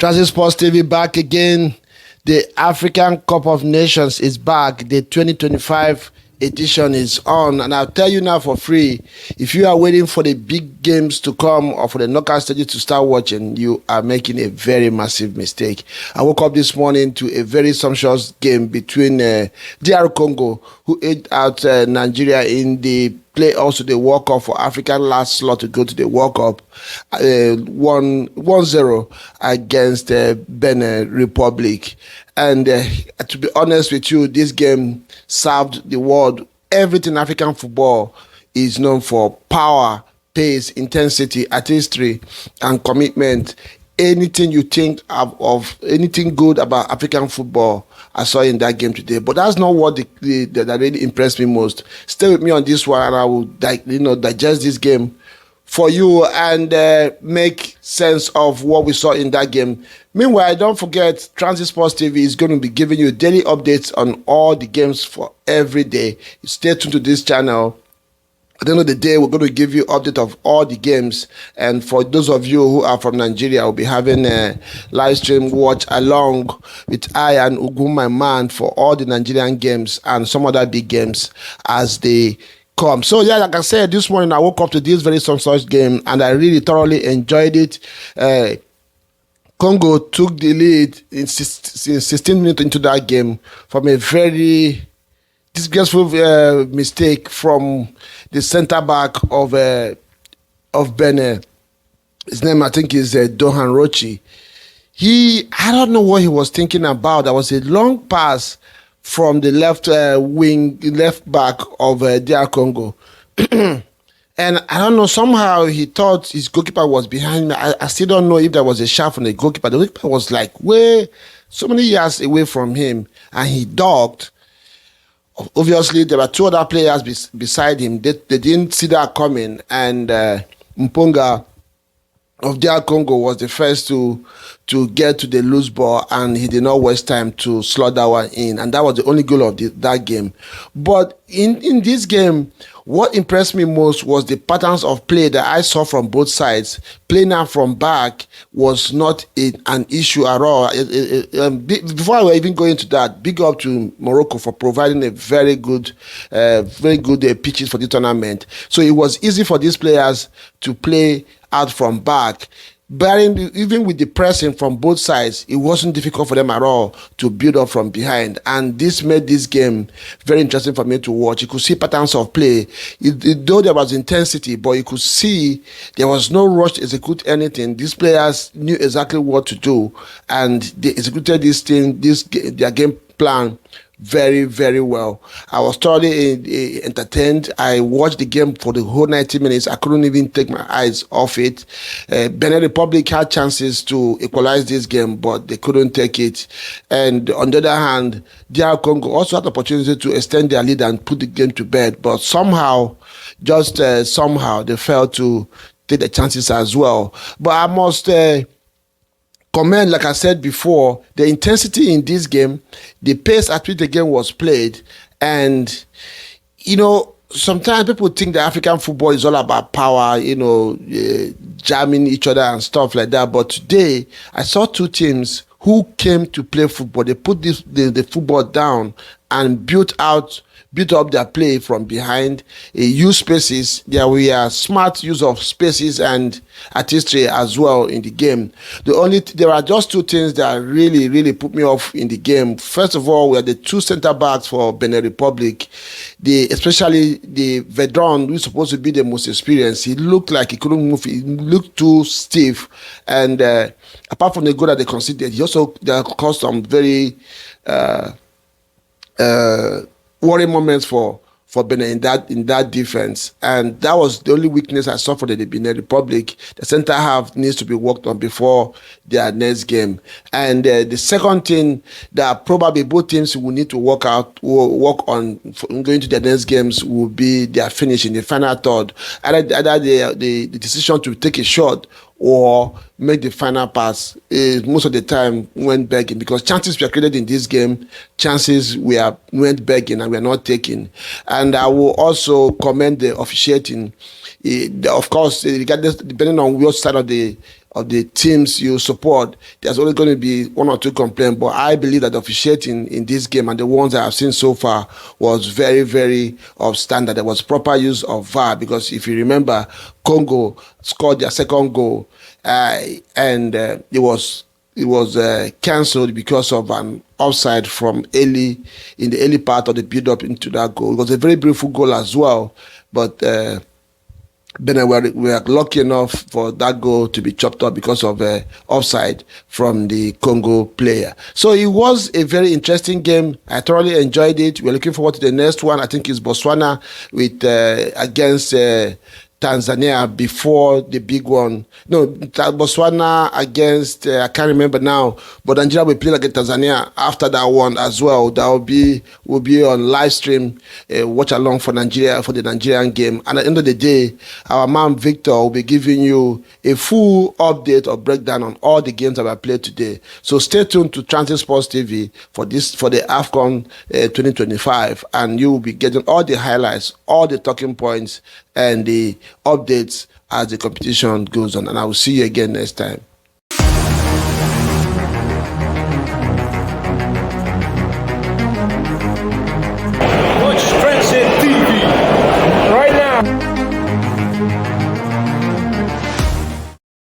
Transit Sports TV back again. The African Cup of Nations is back. The 2025 edition is on, and I'll tell you now for free, if you are waiting for the big games to come or for the knockout stages to start watching, you are making a very massive mistake. I woke up this morning to a very sumptuous game between DR Congo, who edged out Nigeria in the play also the World Cup for African last slot to go to the World Cup, 1-0 against Benin Republic. And to be honest with you, this game served the world everything African football is known for: power, pace, intensity, artistry, and commitment. Anything you think of anything good about African football, I saw in that game today. But that's not what that really impressed me most. Stay with me on this one, and I will digest this game for you and make sense of what we saw in that game. Meanwhile, don't forget, Transit Sports TV is going to be giving you daily updates on all the games for every day. Stay tuned to this channel. At the end of the day, we're going to give you update of all the games. And for those of you who are from Nigeria, we'll be having a live stream watch along with I and Ugun, my man, for all the Nigerian games and some other big games as they come. So yeah, like I said, this morning I woke up to this very such game and I really thoroughly enjoyed it. Congo took the lead in 16 minutes into that game from a very disgraceful mistake from the center back of Benin. His name, I think, is Dohan Rochi. I don't know what he was thinking about. There was a long pass from the left back of DR Congo. And I don't know, somehow he thought his goalkeeper was behind me. I still don't know if there was a shot from the goalkeeper. The goalkeeper was like way so many yards away from him, and he ducked. Obviously, there were two other players beside him. They didn't see that coming, and Mponga of DR Congo was the first to get to the loose ball, and he did not waste time to slot that one in, and that was the only goal of that game. But in this game, what impressed me most was the patterns of play that I saw from both sides. Playing out from back was not an issue at all. Before I even go into that, big up to Morocco for providing a very good pitches for the tournament. So it was easy for these players to play out from back. Even with the pressing from both sides, it wasn't difficult for them at all to build up from behind. And this made this game very interesting for me to watch. You could see patterns of play. Though there was intensity, but you could see there was no rush to execute anything. These players knew exactly what to do, and they executed their game plan very, very well. I was thoroughly entertained. I watched the game for the whole 90 minutes. I couldn't even take my eyes off it. Benin Republic had chances to equalize this game, but they couldn't take it. And on the other hand, DR Congo also had the opportunity to extend their lead and put the game to bed, but somehow, somehow, they failed to take the chances as well. But I must comment, like I said before, the intensity in this game, the pace at which the game was played, and sometimes people think that African football is all about power, jamming each other and stuff like that. But today, I saw two teams who came to play football. They put the football down and built up their play from behind, use spaces. There were smart use of spaces and artistry as well in the game. There are just two things that really, really put me off in the game. First of all, were the two center backs for Benin Republic. Especially the veteran, who's supposed to be the most experienced. He looked like he couldn't move. He looked too stiff. And apart from the goal that they conceded, he also caused some very worrying moments for Benin in that defense, and that was the only weakness I saw for the Benin Republic. The center half needs to be worked on before their next game. And the second thing that probably both teams will need to work on going to their next games will be their finish in the final third. Either the decision to take a shot or make the final pass most of the time went begging, because chances were created in this game, chances went begging and were not taken. And I will also commend the officiating. Of course, regardless, depending on which side of the the teams you support, there's only going to be one or two complaints. But I believe that the officiating in this game and the ones that I've seen so far was very, very of standard. There was proper use of VAR, because if you remember, Congo scored their second goal, and it was cancelled because of an offside from in the early part of the build-up into that goal. It was a very beautiful goal as well, but then we were lucky enough for that goal to be chopped up because of offside from the Congo player. So it was a very interesting game. I thoroughly enjoyed it. We're looking forward to the next one. I think it's Botswana with against Tanzania before the big one. No, Botswana against, I can't remember now, but Nigeria will play against Tanzania after that one as well. That will be on live stream, watch along for Nigeria, for the Nigerian game. And at the end of the day, our man Victor will be giving you a full update or breakdown on all the games that were played today. So stay tuned to Transit Sports TV for the AFCON 2025, and you will be getting all the highlights, all the talking points, and the updates as the competition goes on. And I will see you again next time. Watch Transit TV right now.